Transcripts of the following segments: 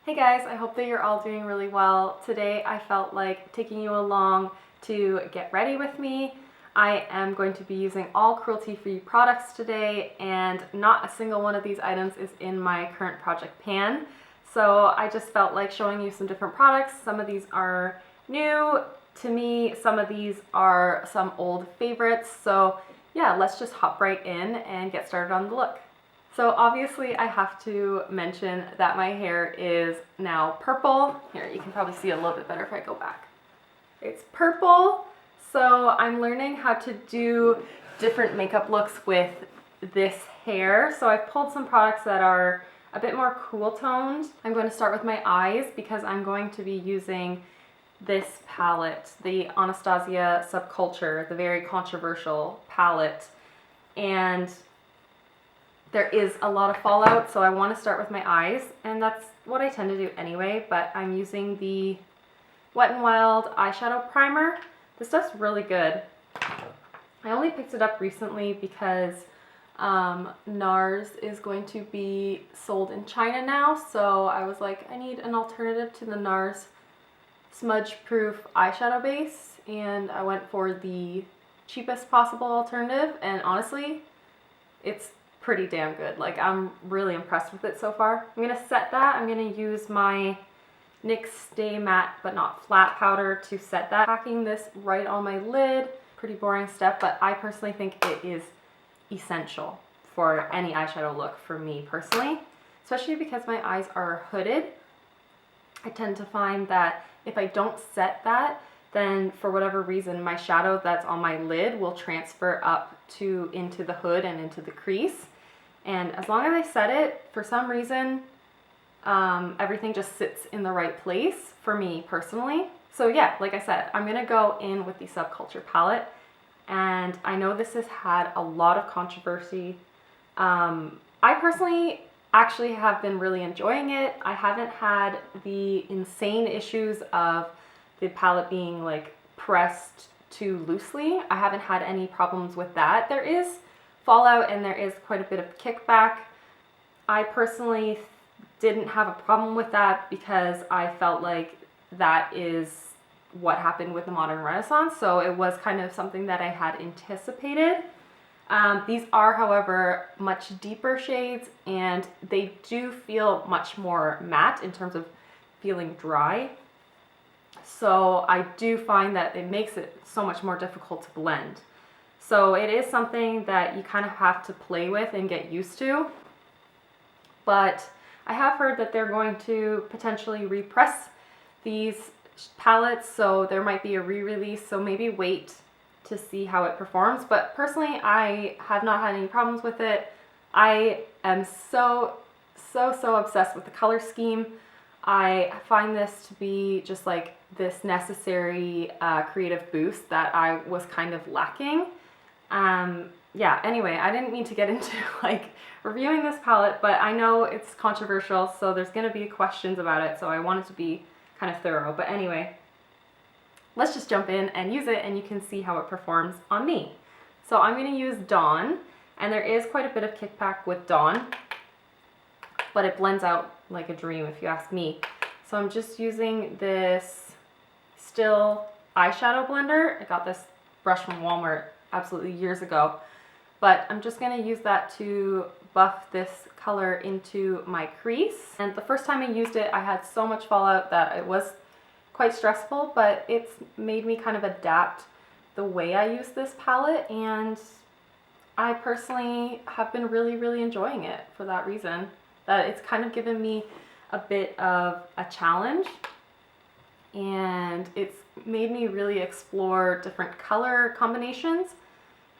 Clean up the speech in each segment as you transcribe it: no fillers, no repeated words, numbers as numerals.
Hey guys, I hope that you're all doing really well. Today I felt like taking you along to get ready with me. I am going to be using all cruelty-free products today, and not a single one of these items is in my current project pan. So I just felt like showing you some different products. Some of these are new to me, some of these are some old favorites. So yeah, let's just hop right in and get started on the look. So obviously I have to mention that my hair is now purple. Here, you can probably see a little bit better if I go back. It's purple, so I'm learning how to do different makeup looks with this hair. So I've pulled some products that are a bit more cool toned. I'm going to start with my eyes because I'm going to be using this palette, the Anastasia Subculture, the very controversial palette. And there is a lot of fallout, so I want to start with my eyes, and that's what I tend to do anyway, but I'm using the Wet n Wild eyeshadow primer. This stuff's really good. I only picked it up recently because NARS is going to be sold in China now, so I was like, I need an alternative to the NARS smudge-proof eyeshadow base, and I went for the cheapest possible alternative, and honestly, it's pretty damn good. Like, I'm really impressed with it so far. I'm gonna set that. I'm gonna use my NYX Stay Matte But Not Flat powder to set that. Packing this right on my lid. Pretty boring step, but I personally think it is essential for any eyeshadow look for me personally, especially because my eyes are hooded. I tend to find that if I don't set that, then for whatever reason my shadow that's on my lid will transfer up into the hood and into the crease. And as long as I set it, for some reason, everything just sits in the right place for me personally. So yeah, like I said, I'm gonna go in with the Subculture palette, and I know this has had a lot of controversy. I personally actually have been really enjoying it. I haven't had the insane issues of the palette being like pressed too loosely. I haven't had any problems with that. There is fallout and there is quite a bit of kickback. I personally didn't have a problem with that because I felt like that is what happened with the modern Renaissance, so it was kind of something that I had anticipated. These are, however, much deeper shades, and they do feel much more matte in terms of feeling dry. So I do find that it makes it so much more difficult to blend. So it is something that you kind of have to play with and get used to. But I have heard that they're going to potentially repress these palettes, so there might be a re-release, so maybe wait to see how it performs. But personally, I have not had any problems with it. I am so obsessed with the color scheme. I find this to be just like this necessary creative boost that I was kind of lacking. Yeah, anyway, I didn't mean to get into like reviewing this palette, but I know it's controversial, so there's gonna be questions about it, so I wanted to be kind of thorough. But anyway, let's just jump in and use it, and you can see how it performs on me. So I'm gonna use Dawn, and there is quite a bit of kickback with Dawn, but it blends out like a dream if you ask me. So I'm just using this Still eyeshadow blender. I got this brush from Walmart absolutely years ago, but I'm just going to use that to buff this color into my crease. And the first time I used it, I had so much fallout that it was quite stressful, but it's made me kind of adapt the way I use this palette, and I personally have been really enjoying it for that reason, that it's kind of given me a bit of a challenge, and it's made me really explore different color combinations.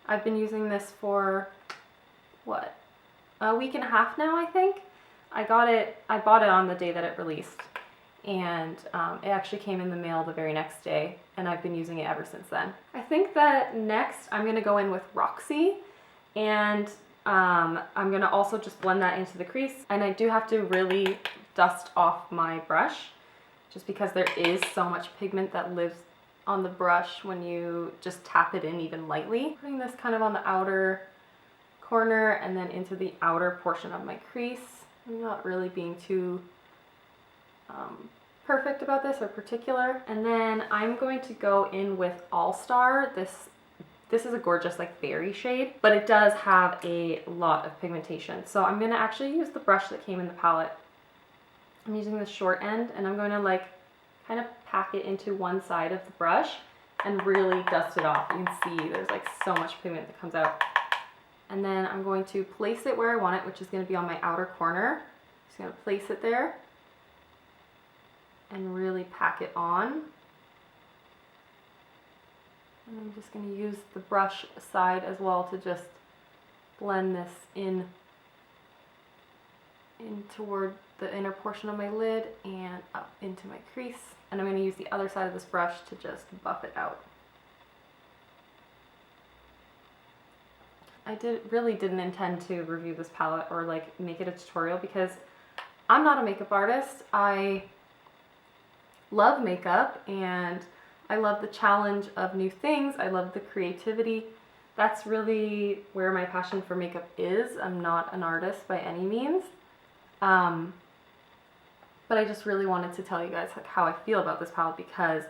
I've been using this for, what, a week and a half now, I think. I bought it on the day that it released, and it actually came in the mail the very next day, and I've been using it ever since then. I think that next I'm gonna go in with Roxy, and I'm gonna also just blend that into the crease, and I do have to really dust off my brush just because there is so much pigment that lives on the brush when you just tap it in even lightly. Putting this kind of on the outer corner and then into the outer portion of my crease. I'm not really being too perfect about this or particular. And then I'm going to go in with All Star. This is a gorgeous like berry shade, but it does have a lot of pigmentation. So I'm gonna actually use the brush that came in the palette. I'm using the short end, and I'm going to like kind of pack it into one side of the brush and really dust it off. You can see there's like so much pigment that comes out. And then I'm going to place it where I want it, which is going to be on my outer corner. Just going to place it there and really pack it on. And I'm just going to use the brush side as well to just blend this in toward the inner portion of my lid and up into my crease. And I'm going to use the other side of this brush to just buff it out. I really didn't intend to review this palette or like make it a tutorial because I'm not a makeup artist. I love makeup and I love the challenge of new things. I love the creativity. That's really where my passion for makeup is. I'm not an artist by any means. But I just really wanted to tell you guys like how I feel about this palette because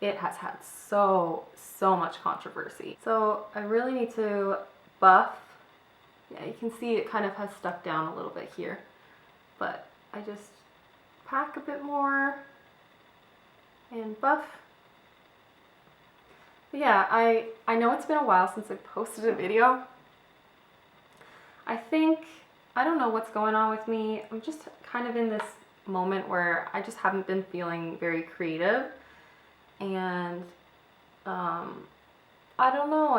it has had so much controversy. So I really need to buff. Yeah, you can see it kind of has stuck down a little bit here, but I just pack a bit more and buff. But yeah, I know it's been a while since I posted a video. I don't know what's going on with me. I'm just kind of in this moment where I just haven't been feeling very creative, and I don't know,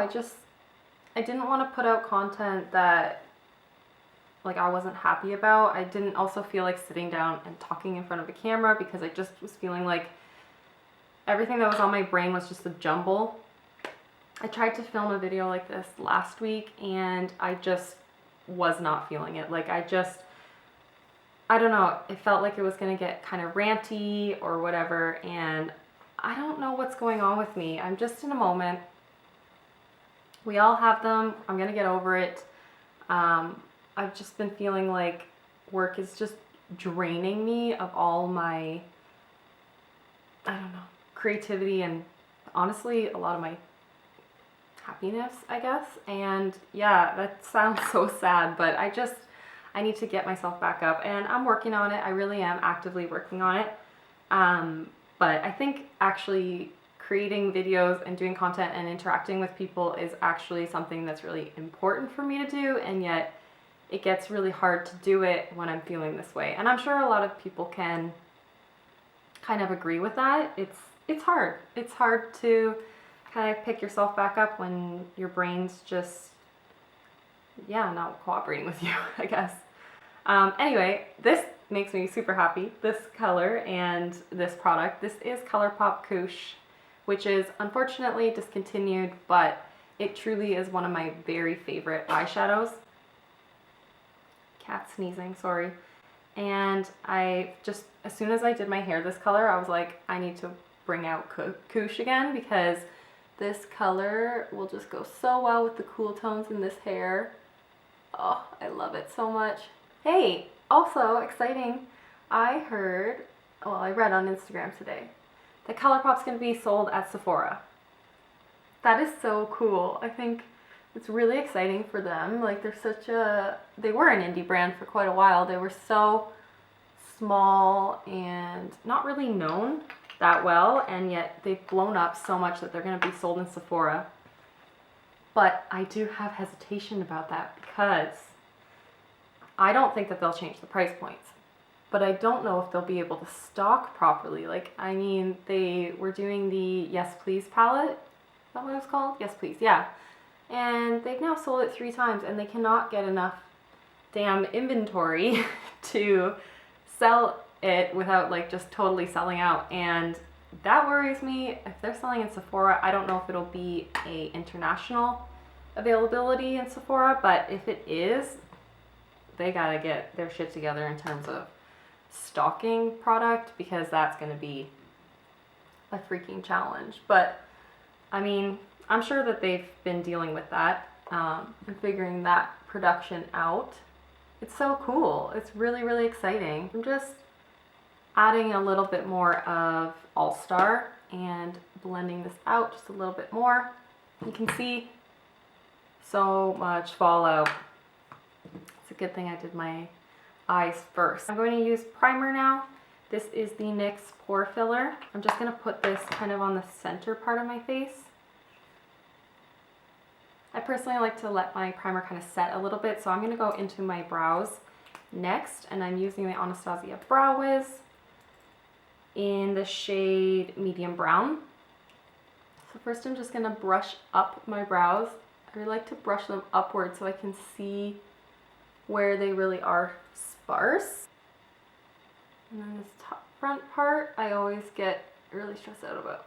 I didn't want to put out content that like I wasn't happy about. I didn't also feel like sitting down and talking in front of a camera because I just was feeling like everything that was on my brain was just a jumble. I tried to film a video like this last week and I just was not feeling it. Like I don't know, it felt like it was going to get kind of ranty or whatever, and I don't know what's going on with me. I'm just in a moment. We all have them. I'm going to get over it. I've just been feeling like work is just draining me of all my, I don't know, creativity and honestly a lot of my happiness, I guess. And yeah, that sounds so sad, but I need to get myself back up, and I'm working on it. I really am actively working on it. But I think actually creating videos and doing content and interacting with people is actually something that's really important for me to do, and yet it gets really hard to do it when I'm feeling this way. And I'm sure a lot of people can kind of agree with that. It's hard. It's hard to kind of pick yourself back up when your brain's just, yeah, not cooperating with you, I guess. Anyway, this makes me super happy, this color and this product. This is Colourpop Koosh, which is unfortunately discontinued, but it truly is one of my very favorite eyeshadows. Cat sneezing, sorry. And I just, as soon as I did my hair this color, I was like, I need to bring out Koosh again because this color will just go so well with the cool tones in this hair. Oh, I love it so much. Hey, also exciting, I read on Instagram today that Colourpop's going to be sold at Sephora. That is so cool. I think it's really exciting for them. Like they were an indie brand for quite a while. They were so small and not really known that well, and yet they've blown up so much that they're going to be sold in Sephora. But I do have hesitation about that because I don't think that they'll change the price points, but I don't know if they'll be able to stock properly. Like, I mean, they were doing the Yes Please palette. Is that what it was called? Yes Please, yeah. And they've now sold it 3 times and they cannot get enough damn inventory to sell it without like just totally selling out. And that worries me. If they're selling in Sephora, I don't know if it'll be a international availability in Sephora, but if it is, they gotta get their shit together in terms of stocking product, because that's gonna be a freaking challenge. But I mean, I'm sure that they've been dealing with that and figuring that production out. It's so cool. It's really, really exciting. adding a little bit more of All Star and blending this out just a little bit more. You can see so much fallout. It's a good thing I did my eyes first. I'm going to use primer now. This is the NYX Pore Filler. I'm just going to put this kind of on the center part of my face. I personally like to let my primer kind of set a little bit, so I'm going to go into my brows next, and I'm using the Anastasia Brow Wiz in the shade Medium Brown. So first I'm just going to brush up my brows. I really like to brush them upward so I can see where they really are sparse. And then this top front part I always get really stressed out about.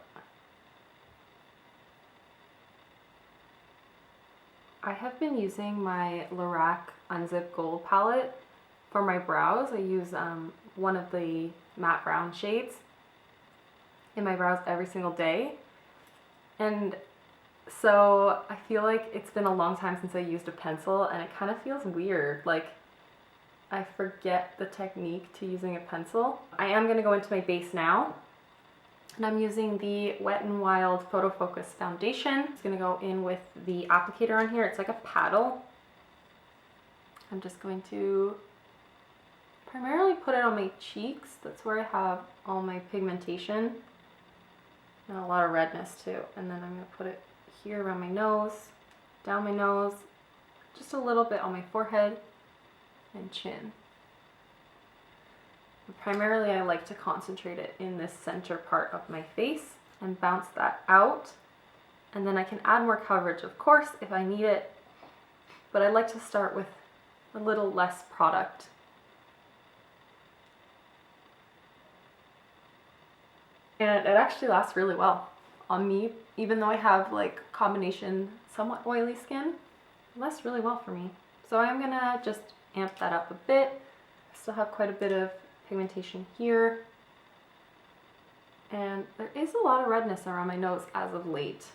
I have been using my Lorac Unzip Gold palette for my brows. I use one of the matte brown shades in my brows every single day. And so I feel like it's been a long time since I used a pencil, and it kind of feels weird. Like I forget the technique to using a pencil. I am going to go into my base now. And I'm using the Wet n Wild Photofocus foundation. It's going to go in with the applicator on here. It's like a paddle. I'm just going to primarily put it on my cheeks. That's where I have all my pigmentation and a lot of redness too. And then I'm going to put it here around my nose, down my nose, just a little bit on my forehead and chin. Primarily, I like to concentrate it in this center part of my face and bounce that out. And then I can add more coverage, of course, if I need it. But I like to start with a little less product. And it actually lasts really well on me, even though I have like combination somewhat oily skin. It lasts really well for me. So I'm gonna just amp that up a bit. I still have quite a bit of pigmentation here, and there is a lot of redness around my nose as of late,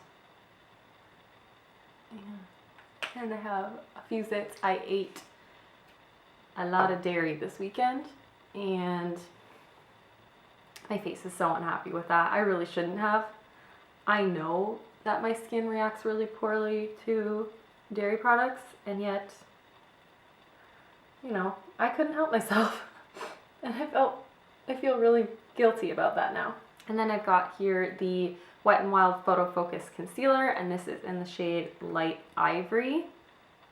and I have a few zits. I ate a lot of dairy this weekend, and my face is so unhappy with that. I really shouldn't have. I know that my skin reacts really poorly to dairy products, and yet, you know, I couldn't help myself. And I feel really guilty about that now. And then I've got here the Wet n Wild Photofocus Concealer, and this is in the shade Light Ivory.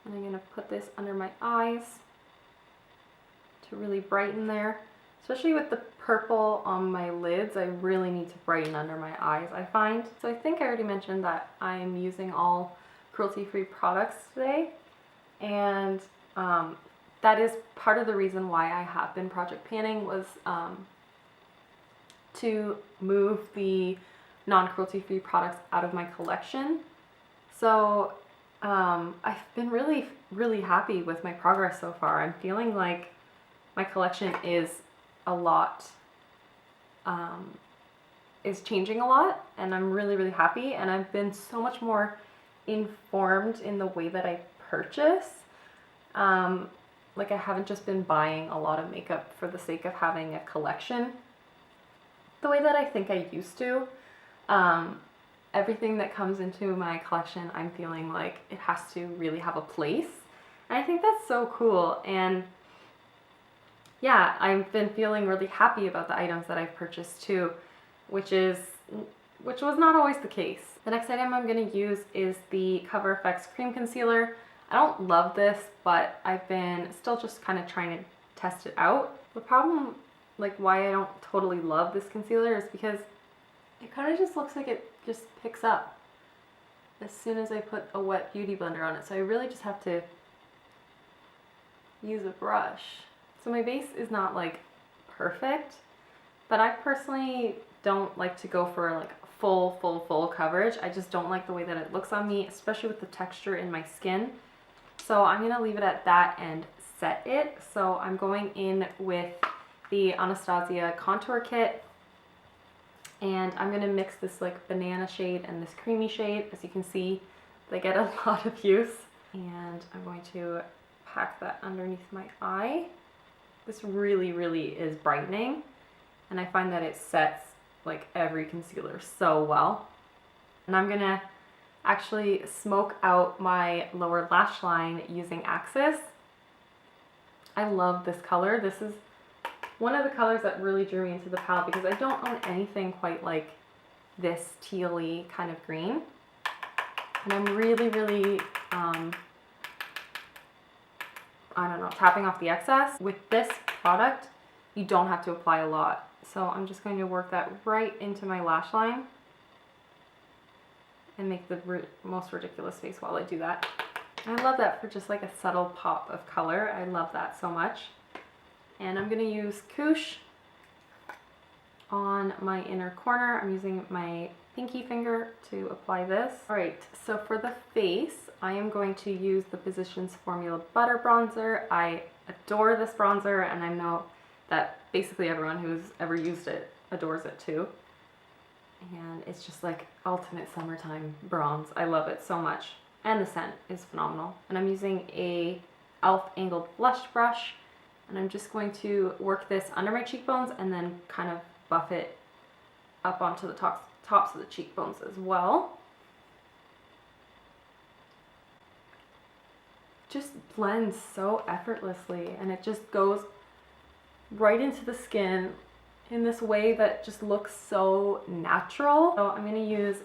And I'm gonna put this under my eyes to really brighten there. Especially with the purple on my lids, I really need to brighten under my eyes, I find. So I think I already mentioned that I'm using all cruelty-free products today. And that is part of the reason why I have been project panning, was to move the non-cruelty-free products out of my collection. So I've been really happy with my progress so far. I'm feeling like my collection is a lot, is changing a lot, and I'm really happy, and I've been so much more informed in the way that I purchase. Like I haven't just been buying a lot of makeup for the sake of having a collection the way that I think I used to. Everything that comes into my collection, I'm feeling like it has to really have a place. And I think that's so cool. And yeah, I've been feeling really happy about the items that I've purchased too, which was not always the case. The next item I'm going to use is the Cover FX Cream Concealer. I don't love this, but I've been still just kind of trying to test it out. The problem, like why I don't totally love this concealer, is because it kind of just looks like it just picks up as soon as I put a wet beauty blender on it. So I really just have to use a brush. So my base is not like perfect, but I personally don't like to go for like full coverage. I just don't like the way that it looks on me, especially with the texture in my skin. So I'm going to leave it at that and set it. So I'm going in with the Anastasia Contour Kit, and I'm going to mix this like banana shade and this creamy shade. As you can see, they get a lot of use. And I'm going to pack that underneath my eye. This really is brightening. and I find that it sets like every concealer so well. And I'm gonna actually smoke out my lower lash line using Axis. I love this color. This is one of the colors that really drew me into the palette because I don't own anything quite like this tealy kind of green. And I'm really, I don't know, tapping off the excess. With this product, you don't have to apply a lot. So I'm just going to work that right into my lash line and make the most ridiculous face while I do that. I love that for just like a subtle pop of color. I love that so much. And I'm gonna use Koosh on my inner corner. I'm using my pinky finger to apply this. All right, so for the face, I am going to use the Physicians Formula Butter Bronzer. I adore this bronzer, and I know that basically everyone who's ever used it adores it too. And it's just like ultimate summertime bronze. I love it so much. And the scent is phenomenal. And I'm using a e.l.f. angled blush brush, and I'm just going to work this under my cheekbones and then kind of buff it up onto the tops of the cheekbones as well. Just blends so effortlessly, and it just goes right into the skin in this way that just looks so natural. So I'm going to use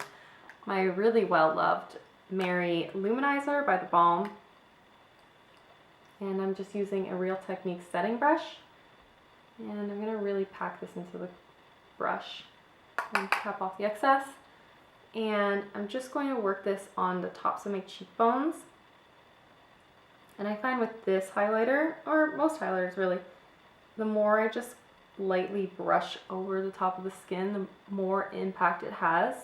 my really well-loved Mary Luminizer by the Balm, and I'm just using a Real Techniques setting brush, and I'm going to really pack this into the brush and tap off the excess. And I'm just going to work this on the tops of my cheekbones. And I find with this highlighter, or most highlighters really, the more I just lightly brush over the top of the skin, the more impact it has.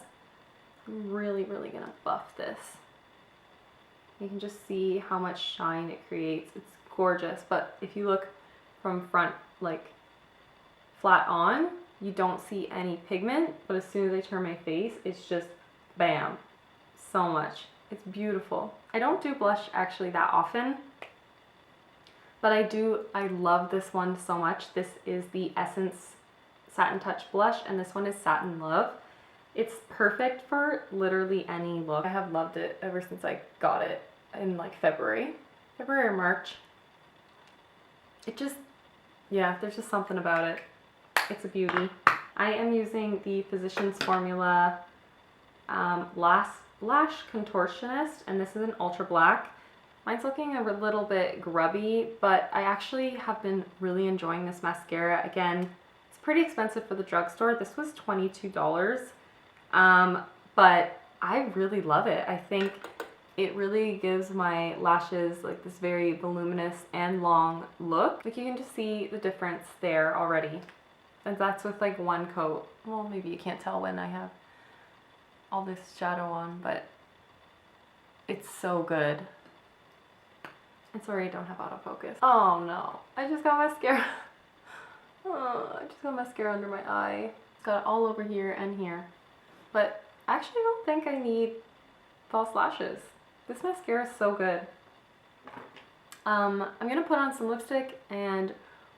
I'm really gonna buff this. You can just see how much shine it creates. It's gorgeous, but if you look from front, like flat on, you don't see any pigment, but as soon as I turn my face, it's just bam, so much. It's beautiful. I don't do blush actually that often, but I love this one so much. This is the Essence Satin Touch blush, and this one is Satin Love. It's perfect for literally any look. I have loved it ever since I got it in like February or March. It just, yeah, there's just something about it. It's a beauty. I am using the Physicians Formula Lash Contortionist, and this is an ultra black. Mine's looking a little bit grubby, but I actually have been really enjoying this mascara. Again, it's pretty expensive for the drugstore. This was $22, but I really love it. I think it really gives my lashes like this very voluminous and long look. Like you can just see the difference there already. And that's with like one coat. Well, maybe you can't tell when I have all this shadow on, but it's so good. And sorry I don't have autofocus. Oh no, I just got mascara. Oh, I just got mascara under my eye. It's got it all over here and here. But I actually don't think I need false lashes. This mascara is so good. I'm gonna put on some lipstick and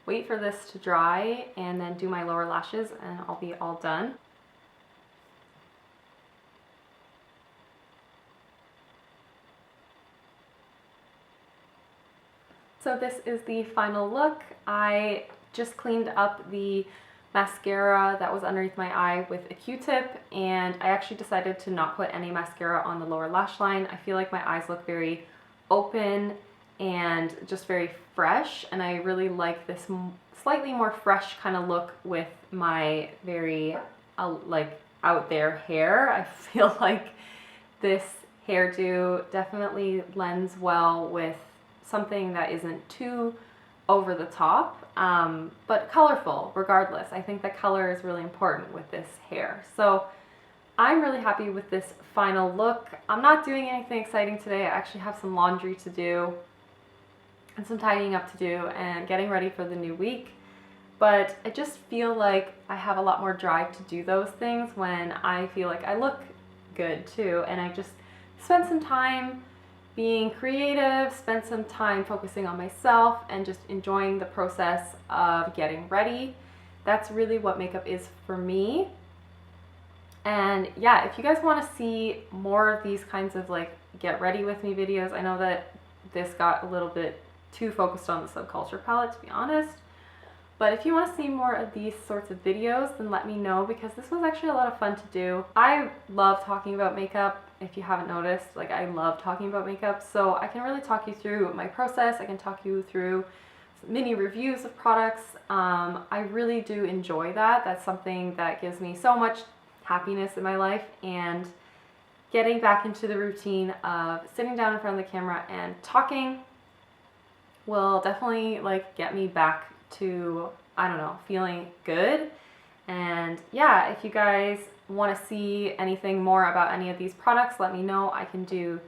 wait for this to dry and then do my lower lashes, and I'll be all done. So this is the final look. I just cleaned up the mascara that was underneath my eye with a Q-tip, and I actually decided to not put any mascara on the lower lash line. I feel like my eyes look very open and just very fresh, and I really like this slightly more fresh kind of look with my very like out there hair. I feel like this hairdo definitely blends well with something that isn't too over the top, but colorful regardless. I think that color is really important with this hair. So I'm really happy with this final look. I'm not doing anything exciting today. I actually have some laundry to do and some tidying up to do and getting ready for the new week. But I just feel like I have a lot more drive to do those things when I feel like I look good too. And I just spend some time being creative, spend some time focusing on myself and just enjoying the process of getting ready. That's really what makeup is for me. And yeah, if you guys want to see more of these kinds of like get ready with me videos, I know that this got a little bit too focused on the Subculture palette, to be honest. But if you want to see more of these sorts of videos, then let me know, because this was actually a lot of fun to do. I love talking about makeup. If you haven't noticed, like, I love talking about makeup, so I can really talk you through my process. I can talk you through mini reviews of products. I really do enjoy that. That's something that gives me so much happiness in my life, and getting back into the routine of sitting down in front of the camera and talking will definitely like get me back to, I don't know, feeling good. And yeah, if you guys want to see anything more about any of these products, let me know. I can do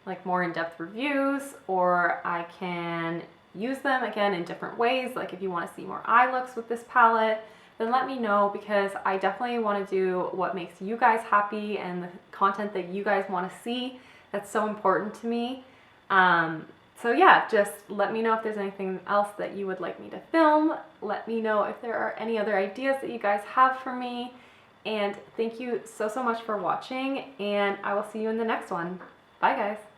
like more in-depth reviews, or I can use them again in different ways. Like if you want to see more eye looks with this palette, then let me know, because I definitely want to do what makes you guys happy and the content that you guys want to see. That's so important to me. So yeah, just let me know if there's anything else that you would like me to film. Let me know if there are any other ideas that you guys have for me. And thank you so much for watching, and I will see you in the next one. Bye guys.